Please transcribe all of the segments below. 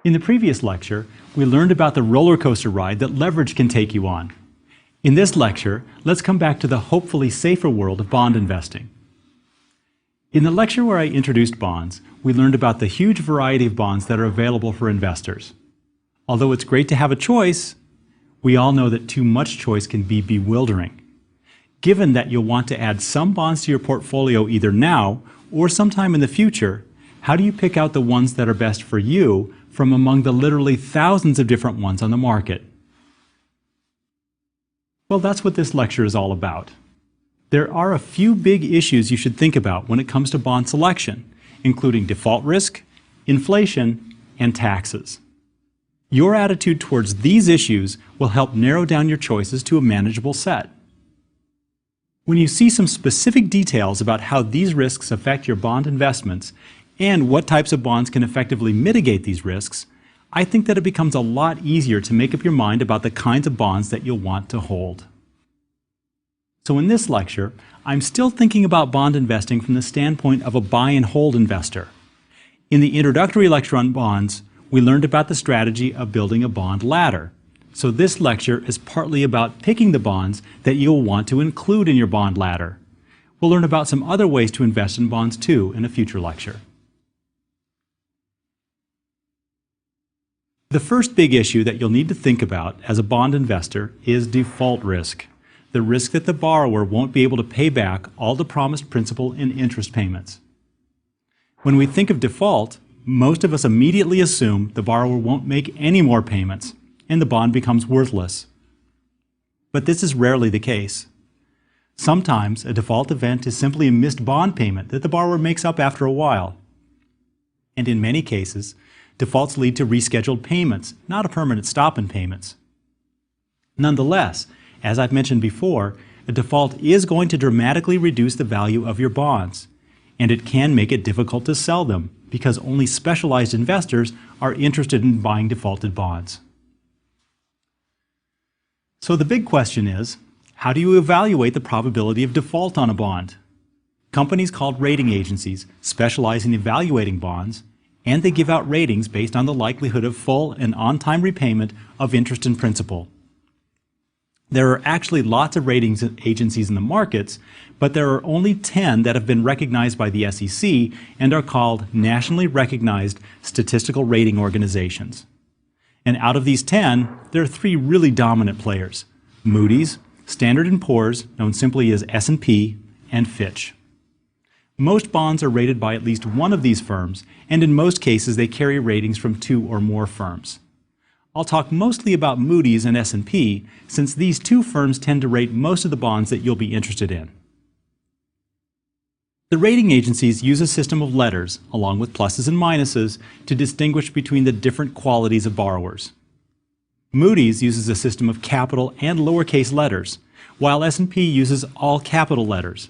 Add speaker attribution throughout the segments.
Speaker 1: In the previous lecture, we learned about the roller coaster ride that leverage can take you on. In this lecture, let's come back to the hopefully safer world of bond investing. In the lecture where I introduced bonds, we learned about the huge variety of bonds that are available for investors. Although it's great to have a choice, we all know that too much choice can be bewildering. Given that you'll want to add some bonds to your portfolio either now or sometime in the future, how do you pick out the ones that are best for you from among the literally thousands of different ones on the market? Well, that's what this lecture is all about. There are a few big issues you should think about when it comes to bond selection, including default risk, inflation, and taxes. Your attitude towards these issues will help narrow down your choices to a manageable set. When you see some specific details about how these risks affect your bond investments and what types of bonds can effectively mitigate these risks, I think that it becomes a lot easier to make up your mind about the kinds of bonds that you'll want to hold. So in this lecture, I'm still thinking about bond investing from the standpoint of a buy and hold investor. In the introductory lecture on bonds, we learned about the strategy of building a bond ladder. So this lecture is partly about picking the bonds that you'll want to include in your bond ladder. We'll learn about some other ways to invest in bonds too in a future lecture. The first big issue that you'll need to think about as a bond investor is default risk, the risk that the borrower won't be able to pay back all the promised principal and interest payments. When we think of default, most of us immediately assume the borrower won't make any more payments and the bond becomes worthless. But this is rarely the case. Sometimes a default event is simply a missed bond payment that the borrower makes up after a while. And in many cases, defaults lead to rescheduled payments, not a permanent stop in payments. Nonetheless, as I've mentioned before, a default is going to dramatically reduce the value of your bonds, and it can make it difficult to sell them because only specialized investors are interested in buying defaulted bonds. So the big question is, how do you evaluate the probability of default on a bond? Companies called rating agencies specialize in evaluating bonds, and they give out ratings based on the likelihood of full and on-time repayment of interest and principal. There are actually lots of ratings agencies in the markets, but there are only 10 that have been recognized by the SEC and are called nationally recognized statistical rating organizations. And out of these 10, there are 3 really dominant players: Moody's, Standard & Poor's, known simply as S&P, and Fitch. Most bonds are rated by at least one of these firms, and in most cases they carry ratings from 2 or more firms. I'll talk mostly about Moody's and S&P, since these 2 firms tend to rate most of the bonds that you'll be interested in. The rating agencies use a system of letters, along with pluses and minuses, to distinguish between the different qualities of borrowers. Moody's uses a system of capital and lowercase letters, while S&P uses all capital letters.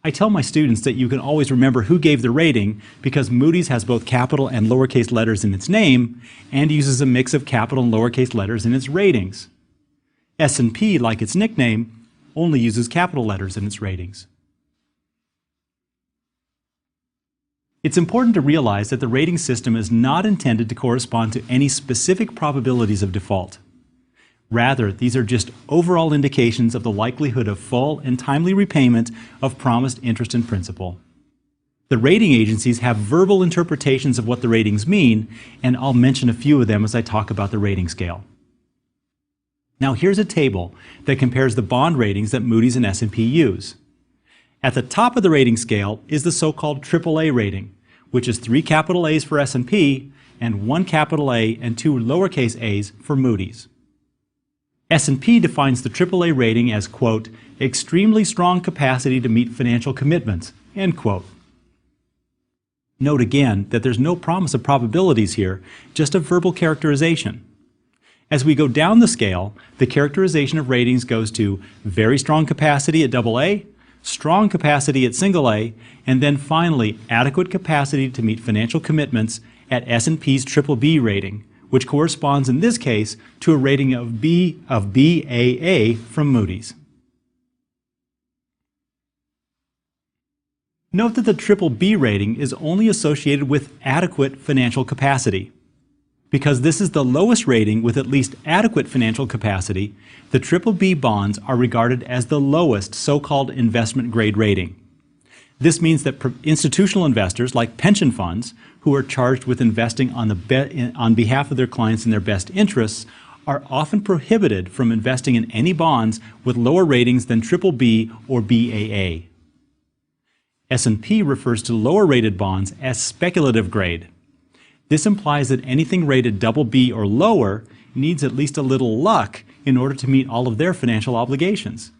Speaker 1: I tell my students that you can always remember who gave the rating because Moody's has both capital and lowercase letters in its name and uses a mix of capital and lowercase letters in its ratings. S&P, like its nickname, only uses capital letters in its ratings. It's important to realize that the rating system is not intended to correspond to any specific probabilities of default. Rather, these are just overall indications of the likelihood of full and timely repayment of promised interest and principal. The rating agencies have verbal interpretations of what the ratings mean, and I'll mention a few of them as I talk about the rating scale. Now here's a table that compares the bond ratings that Moody's and S&P use. At the top of the rating scale is the so-called AAA rating, which is 3 capital A's for S&P and 1 capital A and 2 lowercase a's for Moody's. S&P defines the AAA rating as, quote, extremely strong capacity to meet financial commitments, end quote. Note again that there's no promise of probabilities here, just a verbal characterization. As we go down the scale, the characterization of ratings goes to very strong capacity at AA, strong capacity at A, and then finally adequate capacity to meet financial commitments at S&P's BBB rating, which corresponds in this case to a rating of Baa from Moody's. Note that the BBB rating is only associated with adequate financial capacity. Because this is the lowest rating with at least adequate financial capacity, the BBB bonds are regarded as the lowest so-called investment grade rating. This means that institutional investors like pension funds, who are charged with investing on behalf of their clients in their best interests, are often prohibited from investing in any bonds with lower ratings than BBB or Baa. S&P refers to lower rated bonds as speculative grade. This implies that anything rated BB or lower needs at least a little luck in order to meet all of their financial obligations.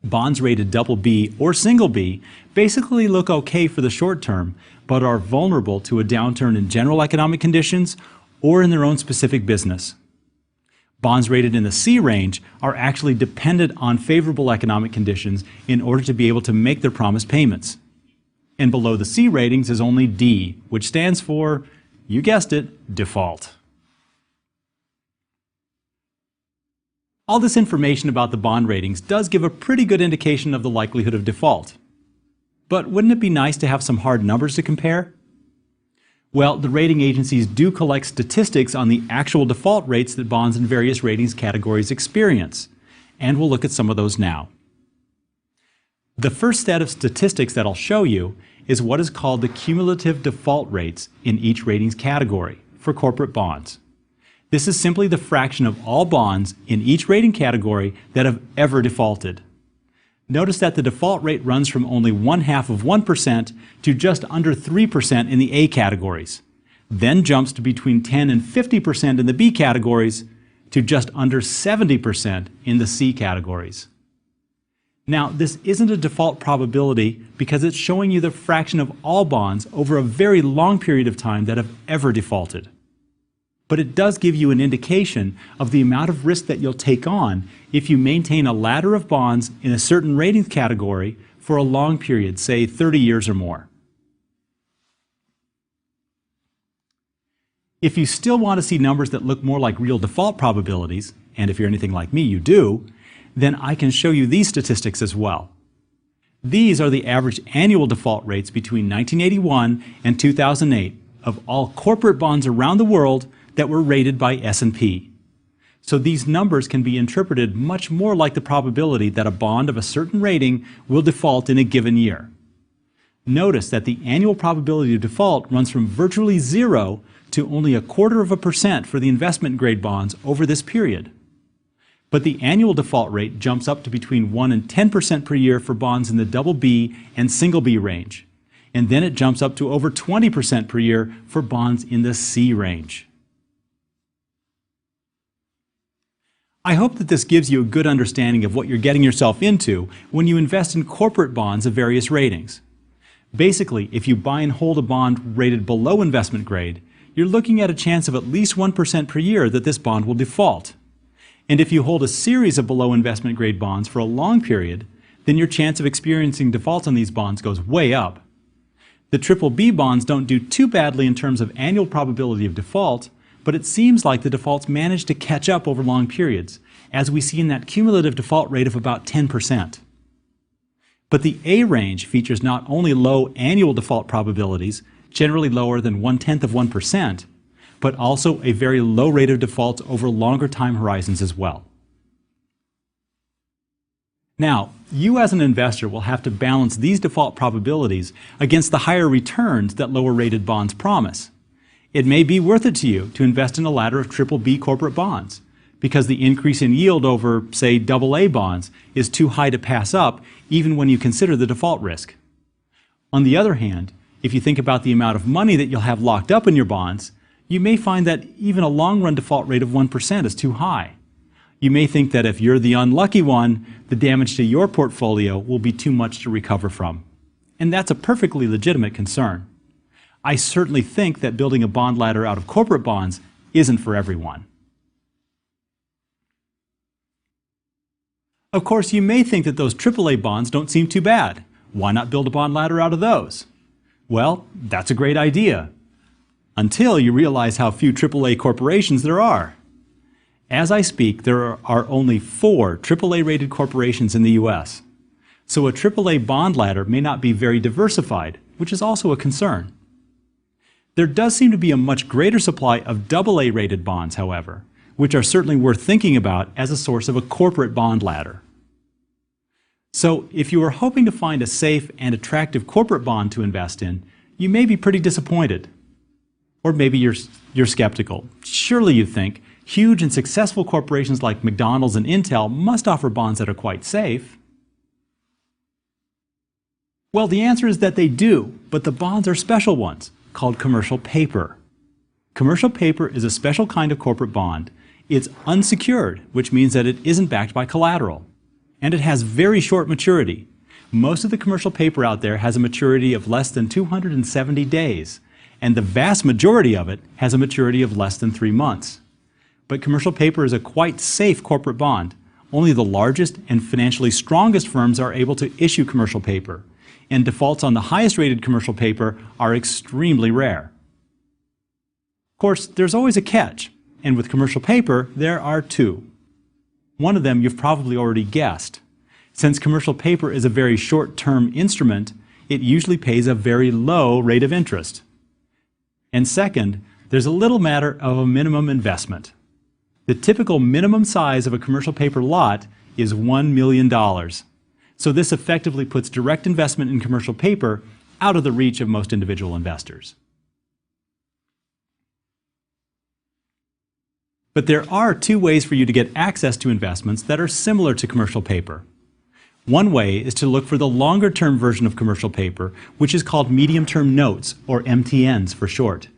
Speaker 1: Bonds rated BB or single B basically look okay for the short term, but are vulnerable to a downturn in general economic conditions or in their own specific business. Bonds rated in the C range are actually dependent on favorable economic conditions in order to be able to make their promised payments. And below the C ratings is only D, which stands for, you guessed it, default. All this information about the bond ratings does give a pretty good indication of the likelihood of default. But wouldn't it be nice to have some hard numbers to compare? Well, the rating agencies do collect statistics on the actual default rates that bonds in various ratings categories experience, and we'll look at some of those now. The first set of statistics that I'll show you is what is called the cumulative default rates in each ratings category for corporate bonds. This is simply the fraction of all bonds in each rating category that have ever defaulted. Notice that the default rate runs from only 0.5% to just under 3% in the A categories, then jumps to between 10 and 50% in the B categories, to just under 70% in the C categories. Now, this isn't a default probability because it's showing you the fraction of all bonds over a very long period of time that have ever defaulted. But it does give you an indication of the amount of risk that you'll take on if you maintain a ladder of bonds in a certain ratings category for a long period, say 30 years or more. If you still want to see numbers that look more like real default probabilities, and if you're anything like me, you do, then I can show you these statistics as well. These are the average annual default rates between 1981 and 2008 of all corporate bonds around the world that were rated by S&P. So these numbers can be interpreted much more like the probability that a bond of a certain rating will default in a given year. Notice that the annual probability of default runs from virtually 0 to only 0.25% for the investment grade bonds over this period. But the annual default rate jumps up to between 1 and 10% per year for bonds in the BB and single B range. And then it jumps up to over 20% per year for bonds in the C range. I hope that this gives you a good understanding of what you're getting yourself into when you invest in corporate bonds of various ratings. Basically, if you buy and hold a bond rated below investment grade, you're looking at a chance of at least 1% per year that this bond will default. And if you hold a series of below investment grade bonds for a long period, then your chance of experiencing defaults on these bonds goes way up. The BBB bonds don't do too badly in terms of annual probability of default, but it seems like the defaults manage to catch up over long periods, as we see in that cumulative default rate of about 10%. But the A range features not only low annual default probabilities, generally lower than 0.1%, but also a very low rate of defaults over longer time horizons as well. Now, you as an investor will have to balance these default probabilities against the higher returns that lower rated bonds promise. It may be worth it to you to invest in a ladder of BBB corporate bonds because the increase in yield over, say, AA bonds is too high to pass up even when you consider the default risk. On the other hand, if you think about the amount of money that you'll have locked up in your bonds, you may find that even a long-run default rate of 1% is too high. You may think that if you're the unlucky one, the damage to your portfolio will be too much to recover from. And that's a perfectly legitimate concern. I certainly think that building a bond ladder out of corporate bonds isn't for everyone. Of course, you may think that those AAA bonds don't seem too bad. Why not build a bond ladder out of those? Well, that's a great idea, until you realize how few AAA corporations there are. As I speak, there are only 4 AAA-rated corporations in the U.S. So a AAA bond ladder may not be very diversified, which is also a concern. There does seem to be a much greater supply of AA rated bonds, however, which are certainly worth thinking about as a source of a corporate bond ladder. So if you are hoping to find a safe and attractive corporate bond to invest in, you may be pretty disappointed. Or maybe you're skeptical. Surely you think huge and successful corporations like McDonald's and Intel must offer bonds that are quite safe. Well, the answer is that they do, but the bonds are special ones, called commercial paper. Commercial paper is a special kind of corporate bond. It's unsecured, which means that it isn't backed by collateral. And it has very short maturity. Most of the commercial paper out there has a maturity of less than 270 days, and the vast majority of it has a maturity of less than 3 months. But commercial paper is a quite safe corporate bond. Only the largest and financially strongest firms are able to issue commercial paper, and defaults on the highest rated commercial paper are extremely rare. Of course, there's always a catch, and with commercial paper, there are two. One of them you've probably already guessed. Since commercial paper is a very short-term instrument, it usually pays a very low rate of interest. And second, there's a little matter of a minimum investment. The typical minimum size of a commercial paper lot is $1 million. So this effectively puts direct investment in commercial paper out of the reach of most individual investors. But there are two ways for you to get access to investments that are similar to commercial paper. One way is to look for the longer-term version of commercial paper, which is called medium-term notes, or MTNs for short.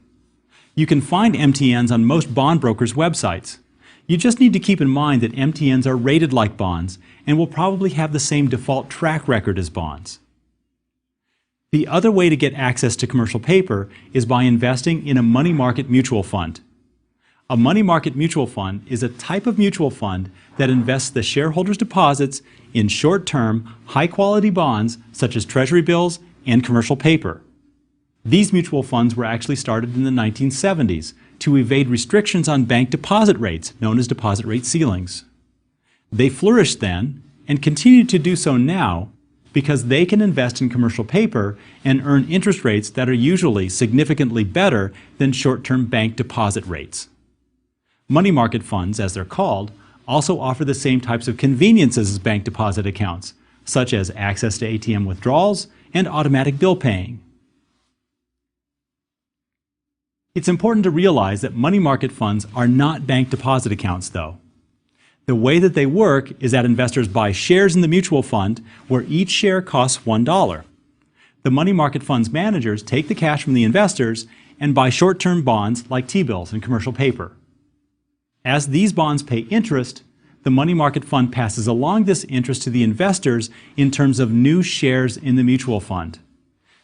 Speaker 1: You can find MTNs on most bond brokers' websites. You just need to keep in mind that MTNs are rated like bonds and will probably have the same default track record as bonds. The other way to get access to commercial paper is by investing in a money market mutual fund. A money market mutual fund is a type of mutual fund that invests the shareholders' deposits in short-term, high-quality bonds such as treasury bills and commercial paper. These mutual funds were actually started in the 1970s to evade restrictions on bank deposit rates, known as deposit rate ceilings. They flourished then and continue to do so now because they can invest in commercial paper and earn interest rates that are usually significantly better than short-term bank deposit rates. Money market funds, as they're called, also offer the same types of conveniences as bank deposit accounts, such as access to ATM withdrawals and automatic bill paying. It's important to realize that money market funds are not bank deposit accounts, though. The way that they work is that investors buy shares in the mutual fund where each share costs $1. The money market fund's managers take the cash from the investors and buy short-term bonds like T-bills and commercial paper. As these bonds pay interest, the money market fund passes along this interest to the investors in terms of new shares in the mutual fund.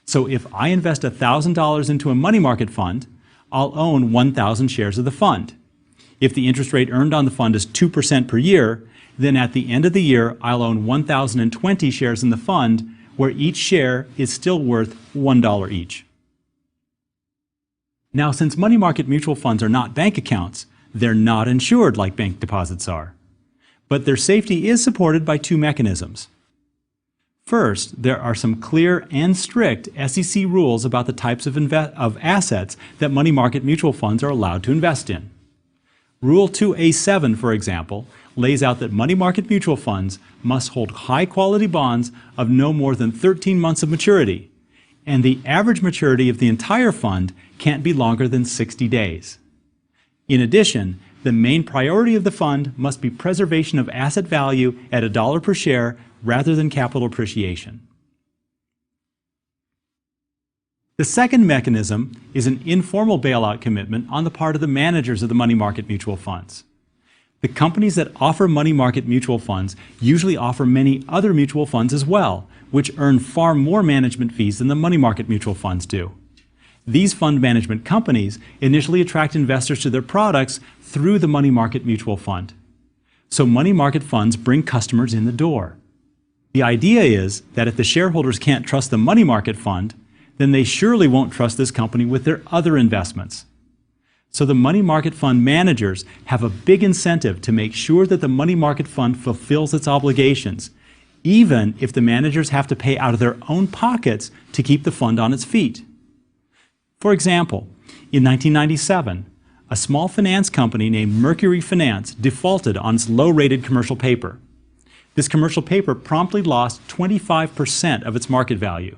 Speaker 1: So if I invest $1,000 into a money market fund, I'll own 1,000 shares of the fund. If the interest rate earned on the fund is 2% per year, then at the end of the year, I'll own 1,020 shares in the fund, where each share is still worth $1 each. Now, since money market mutual funds are not bank accounts, they're not insured like bank deposits are. But their safety is supported by two mechanisms. First, there are some clear and strict SEC rules about the types of assets that money market mutual funds are allowed to invest in. Rule 2A7, for example, lays out that money market mutual funds must hold high-quality bonds of no more than 13 months of maturity, and the average maturity of the entire fund can't be longer than 60 days. In addition, the main priority of the fund must be preservation of asset value at $1 per share rather than capital appreciation. The second mechanism is an informal bailout commitment on the part of the managers of the money market mutual funds. The companies that offer money market mutual funds usually offer many other mutual funds as well, which earn far more management fees than the money market mutual funds do. These fund management companies initially attract investors to their products through the money market mutual fund. So money market funds bring customers in the door. The idea is that if the shareholders can't trust the money market fund, then they surely won't trust this company with their other investments. So the money market fund managers have a big incentive to make sure that the money market fund fulfills its obligations, even if the managers have to pay out of their own pockets to keep the fund on its feet. For example, In 1997, a small finance company named Mercury Finance defaulted on its low-rated commercial paper. This commercial paper promptly lost 25% of its market value.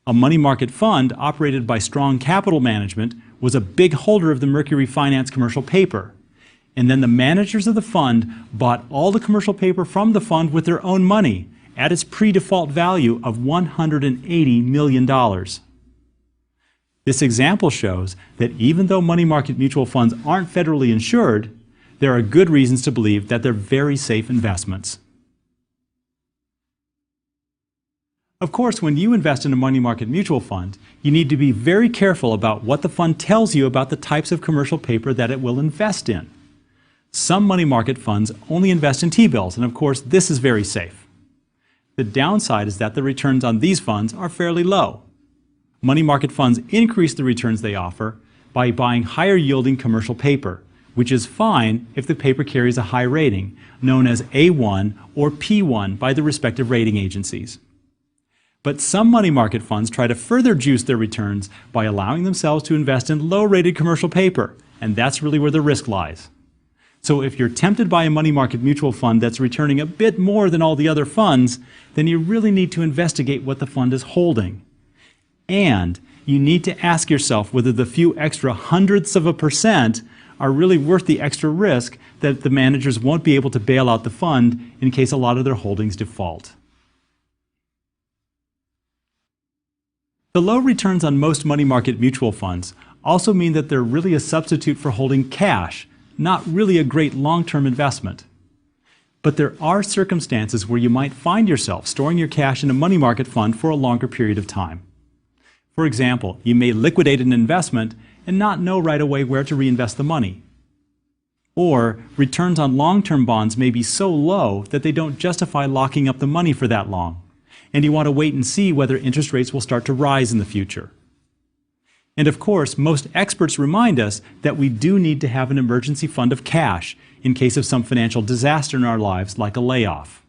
Speaker 1: A money market fund operated by Strong Capital Management was a big holder of the Mercury Finance commercial paper. And then the managers of the fund bought all the commercial paper from the fund with their own money at its pre-default value of $180 million. This example shows that even though money market mutual funds aren't federally insured, there are good reasons to believe that they're very safe investments. Of course, when you invest in a money market mutual fund, you need to be very careful about what the fund tells you about the types of commercial paper that it will invest in. Some money market funds only invest in T-bills, and of course, this is very safe. The downside is that the returns on these funds are fairly low. Money market funds increase the returns they offer by buying higher yielding commercial paper, which is fine if the paper carries a high rating, known as A1 or P1 by the respective rating agencies. But some money market funds try to further juice their returns by allowing themselves to invest in low-rated commercial paper, and that's really where the risk lies. So if you're tempted by a money market mutual fund that's returning a bit more than all the other funds, then you really need to investigate what the fund is holding. And you need to ask yourself whether the few extra hundredths of a percent are really worth the extra risk that the managers won't be able to bail out the fund in case a lot of their holdings default. The low returns on most money market mutual funds also mean that they're really a substitute for holding cash, not really a great long-term investment. But there are circumstances where you might find yourself storing your cash in a money market fund for a longer period of time. For example, you may liquidate an investment and not know right away where to reinvest the money. Or returns on long-term bonds may be so low that they don't justify locking up the money for that long, and you want to wait and see whether interest rates will start to rise in the future. And of course, most experts remind us that we do need to have an emergency fund of cash in case of some financial disaster in our lives, like a layoff.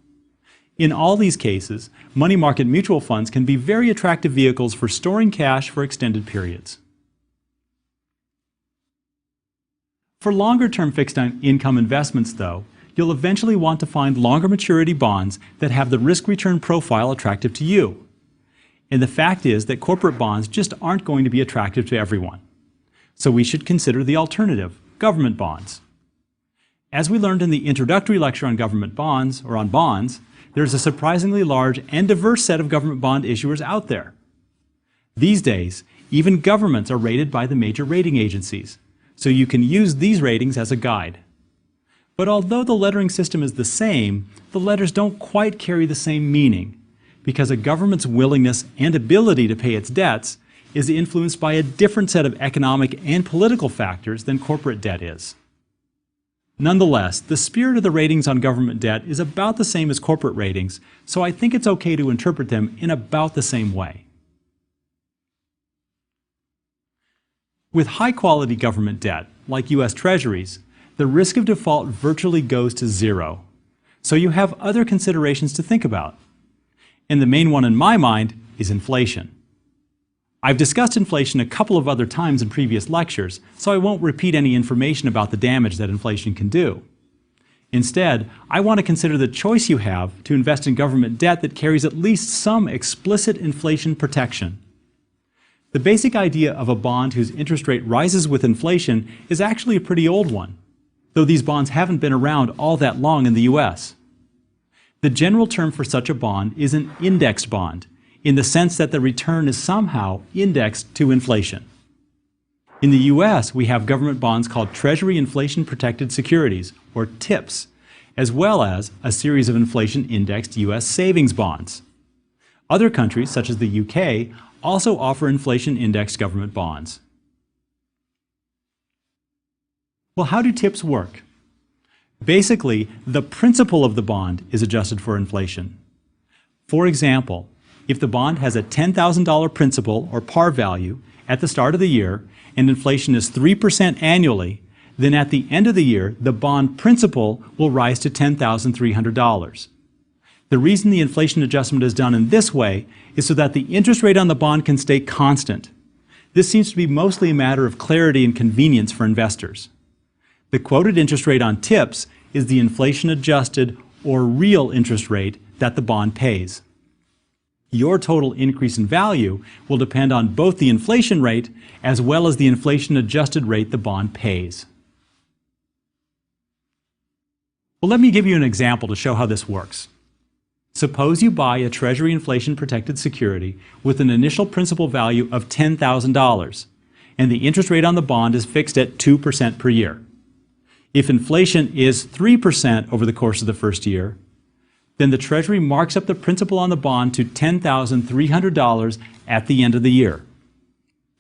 Speaker 1: In all these cases, money market mutual funds can be very attractive vehicles for storing cash for extended periods. For longer-term fixed income investments, though, you'll eventually want to find longer maturity bonds that have the risk-return profile attractive to you. And the fact is that corporate bonds just aren't going to be attractive to everyone. So we should consider the alternative, government bonds. As we learned in the introductory lecture on government bonds, or on bonds, there's a surprisingly large and diverse set of government bond issuers out there. These days, even governments are rated by the major rating agencies, so you can use these ratings as a guide. But although the lettering system is the same, the letters don't quite carry the same meaning, because a government's willingness and ability to pay its debts is influenced by a different set of economic and political factors than corporate debt is. Nonetheless, the spirit of the ratings on government debt is about the same as corporate ratings, so I think it's okay to interpret them in about the same way. With high-quality government debt, like U.S. Treasuries, the risk of default virtually goes to zero. So you have other considerations to think about. And the main one in my mind is inflation. I've discussed inflation a couple of other times in previous lectures, so I won't repeat any information about the damage that inflation can do. Instead, I want to consider the choice you have to invest in government debt that carries at least some explicit inflation protection. The basic idea of a bond whose interest rate rises with inflation is actually a pretty old one, though these bonds haven't been around all that long in the U.S. The general term for such a bond is an indexed bond, in the sense that the return is somehow indexed to inflation. In the U.S., we have government bonds called Treasury Inflation Protected Securities, or TIPS, as well as a series of inflation-indexed U.S. savings bonds. Other countries, such as the U.K., also offer inflation-indexed government bonds. Well, how do TIPS work? Basically, the principal of the bond is adjusted for inflation. For example, if the bond has a $10,000 principal or par value at the start of the year and inflation is 3% annually, then at the end of the year, the bond principal will rise to $10,300. The reason the inflation adjustment is done in this way is so that the interest rate on the bond can stay constant. This seems to be mostly a matter of clarity and convenience for investors. The quoted interest rate on TIPS is the inflation-adjusted or real interest rate that the bond pays. Your total increase in value will depend on both the inflation rate as well as the inflation-adjusted rate the bond pays. Well, let me give you an example to show how this works. Suppose you buy a Treasury inflation-protected security with an initial principal value of $10,000, and the interest rate on the bond is fixed at 2% per year. If inflation is 3% over the course of the first year, then the Treasury marks up the principal on the bond to $10,300 at the end of the year.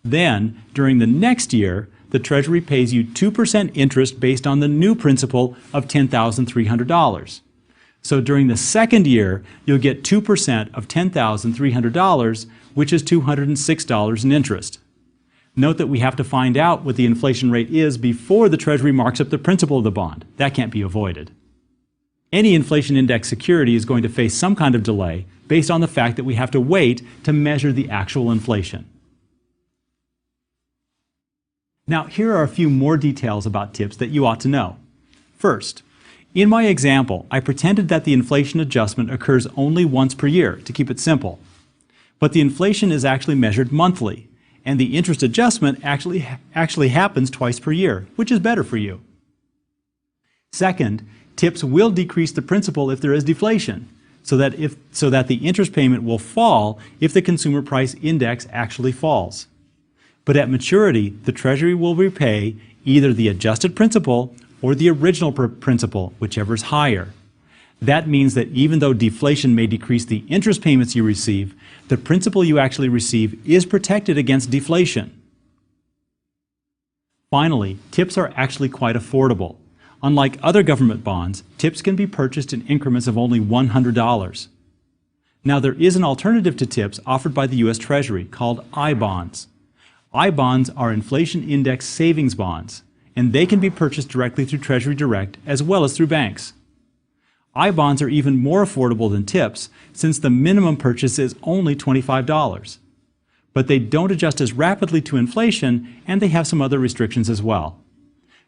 Speaker 1: Then, during the next year, the Treasury pays you 2% interest based on the new principal of $10,300. So during the second year, you'll get 2% of $10,300, which is $206 in interest. Note that we have to find out what the inflation rate is before the Treasury marks up the principal of the bond. That can't be avoided. Any inflation index security is going to face some kind of delay based on the fact that we have to wait to measure the actual inflation. Now, here are a few more details about TIPS that you ought to know. First, in my example, I pretended that the inflation adjustment occurs only once per year to keep it simple. But the inflation is actually measured monthly, and the interest adjustment actually happens twice per year, which is better for you. Second, TIPS will decrease the principal if there is deflation, so that the interest payment will fall if the consumer price index actually falls. But at maturity, the Treasury will repay either the adjusted principal or the original principal, whichever is higher. That means that even though deflation may decrease the interest payments you receive, the principal you actually receive is protected against deflation. Finally, TIPS are actually quite affordable. Unlike other government bonds, TIPS can be purchased in increments of only $100. Now, there is an alternative to TIPS offered by the U.S. Treasury called I-bonds. I-bonds are inflation index savings bonds, and they can be purchased directly through Treasury Direct as well as through banks. I-bonds are even more affordable than TIPS since the minimum purchase is only $25. But they don't adjust as rapidly to inflation, and they have some other restrictions as well.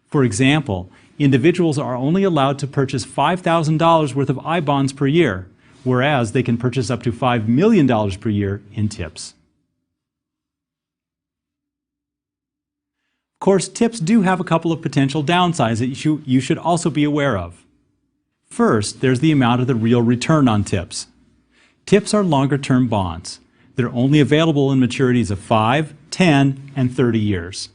Speaker 1: For example, individuals are only allowed to purchase $5,000 worth of I-bonds per year, whereas they can purchase up to $5 million per year in TIPS. Of course, TIPS do have a couple of potential downsides that you should also be aware of. First, there's the amount of the real return on TIPS. TIPS are longer-term bonds. They're only available in maturities of 5, 10, and 30 years.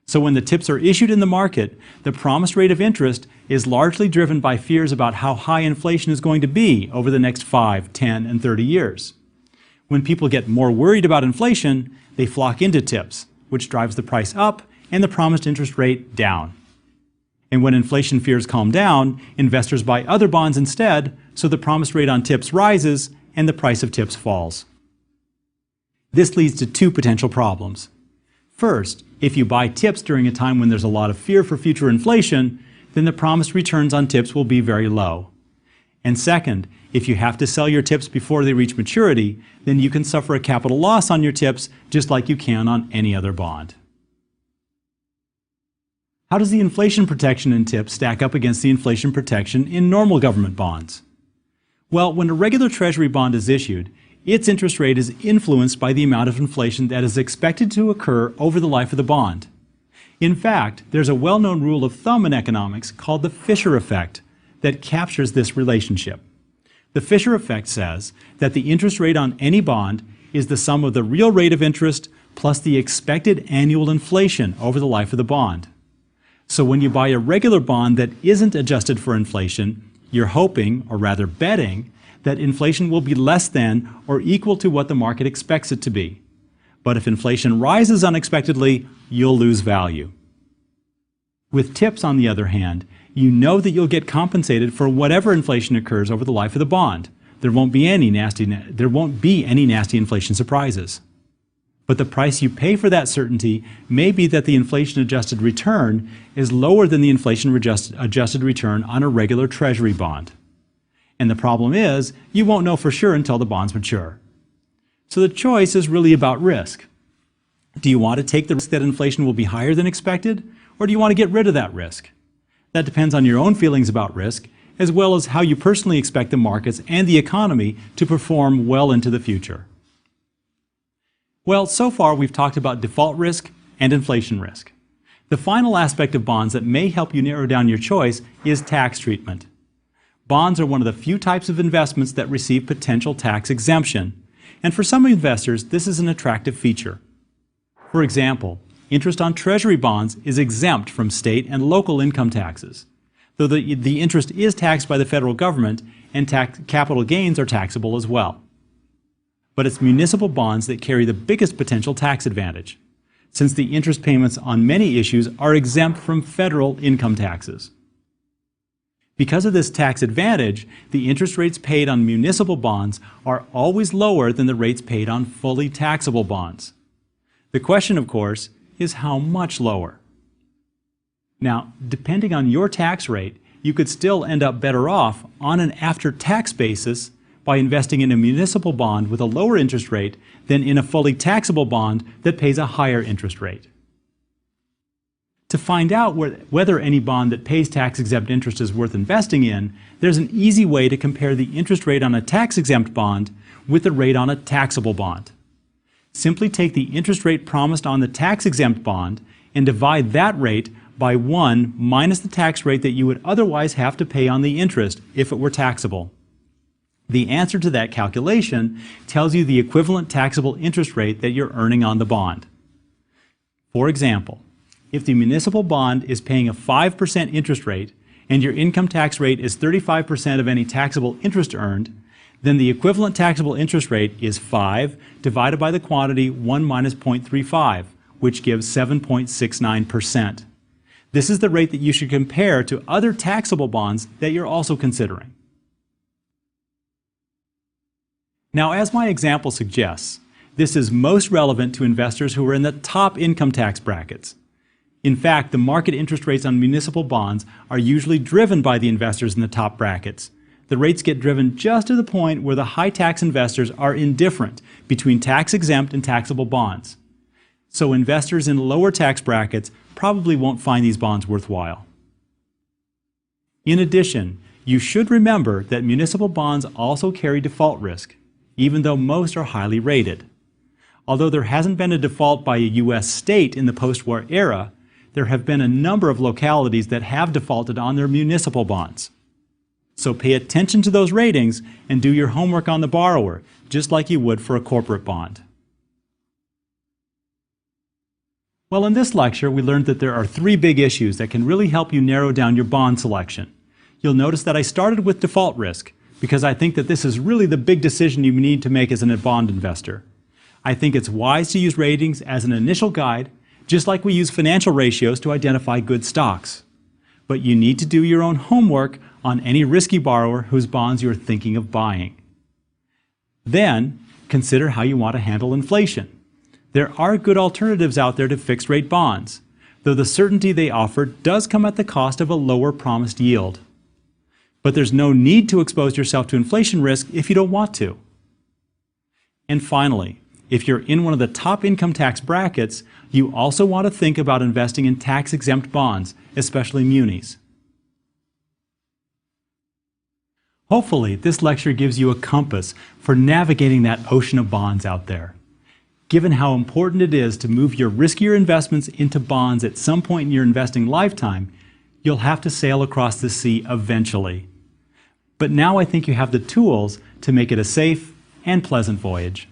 Speaker 1: So when the TIPS are issued in the market, the promised rate of interest is largely driven by fears about how high inflation is going to be over the next 5, 10, and 30 years. When people get more worried about inflation, they flock into TIPS, which drives the price up and the promised interest rate down. And when inflation fears calm down, investors buy other bonds instead, so the promised rate on TIPS rises and the price of TIPS falls. This leads to two potential problems. First, if you buy TIPS during a time when there's a lot of fear for future inflation, then the promised returns on TIPS will be very low. And second, if you have to sell your TIPS before they reach maturity, then you can suffer a capital loss on your TIPS just like you can on any other bond. How does the inflation protection in TIPS stack up against the inflation protection in normal government bonds? Well, when a regular Treasury bond is issued, its interest rate is influenced by the amount of inflation that is expected to occur over the life of the bond. In fact, there's a well-known rule of thumb in economics called the Fisher effect that captures this relationship. The Fisher effect says that the interest rate on any bond is the sum of the real rate of interest plus the expected annual inflation over the life of the bond. So when you buy a regular bond that isn't adjusted for inflation, you're hoping, or rather betting, that inflation will be less than or equal to what the market expects it to be. But if inflation rises unexpectedly, you'll lose value. With TIPS, on the other hand, you know that you'll get compensated for whatever inflation occurs over the life of the bond. There won't be any nasty inflation surprises. But the price you pay for that certainty may be that the inflation-adjusted return is lower than the inflation-adjusted return on a regular Treasury bond. And the problem is, you won't know for sure until the bonds mature. So the choice is really about risk. Do you want to take the risk that inflation will be higher than expected, or do you want to get rid of that risk? That depends on your own feelings about risk, as well as how you personally expect the markets and the economy to perform well into the future. Well, so far we've talked about default risk and inflation risk. The final aspect of bonds that may help you narrow down your choice is tax treatment. Bonds are one of the few types of investments that receive potential tax exemption, and for some investors this is an attractive feature. For example, interest on Treasury bonds is exempt from state and local income taxes, though the interest is taxed by the federal government and capital gains are taxable as well. But it's municipal bonds that carry the biggest potential tax advantage, since the interest payments on many issues are exempt from federal income taxes. Because of this tax advantage, the interest rates paid on municipal bonds are always lower than the rates paid on fully taxable bonds. The question, of course, is how much lower? Now, depending on your tax rate, you could still end up better off on an after-tax basis by investing in a municipal bond with a lower interest rate than in a fully taxable bond that pays a higher interest rate. To find out whether any bond that pays tax-exempt interest is worth investing in, there's an easy way to compare the interest rate on a tax-exempt bond with the rate on a taxable bond. Simply take the interest rate promised on the tax-exempt bond and divide that rate by 1 minus the tax rate that you would otherwise have to pay on the interest if it were taxable. The answer to that calculation tells you the equivalent taxable interest rate that you're earning on the bond. For example, if the municipal bond is paying a 5% interest rate and your income tax rate is 35% of any taxable interest earned, then the equivalent taxable interest rate is 5 divided by the quantity 1 minus 0.35, which gives 7.69%. This is the rate that you should compare to other taxable bonds that you're also considering. Now, as my example suggests, this is most relevant to investors who are in the top income tax brackets. In fact, the market interest rates on municipal bonds are usually driven by the investors in the top brackets. The rates get driven just to the point where the high tax investors are indifferent between tax-exempt and taxable bonds. So investors in lower tax brackets probably won't find these bonds worthwhile. In addition, you should remember that municipal bonds also carry default risk, even though most are highly rated. Although there hasn't been a default by a U.S. state in the post-war era, there have been a number of localities that have defaulted on their municipal bonds. So pay attention to those ratings and do your homework on the borrower, just like you would for a corporate bond. Well, in this lecture, we learned that there are 3 big issues that can really help you narrow down your bond selection. You'll notice that I started with default risk, because I think that this is really the big decision you need to make as a bond investor. I think it's wise to use ratings as an initial guide, just like we use financial ratios to identify good stocks. But you need to do your own homework on any risky borrower whose bonds you're thinking of buying. Then, consider how you want to handle inflation. There are good alternatives out there to fixed-rate bonds, though the certainty they offer does come at the cost of a lower promised yield. But there's no need to expose yourself to inflation risk if you don't want to. And finally, if you're in one of the top income tax brackets, you also want to think about investing in tax-exempt bonds, especially munis. Hopefully, this lecture gives you a compass for navigating that ocean of bonds out there. Given how important it is to move your riskier investments into bonds at some point in your investing lifetime, you'll have to sail across the sea eventually. But now I think you have the tools to make it a safe and pleasant voyage.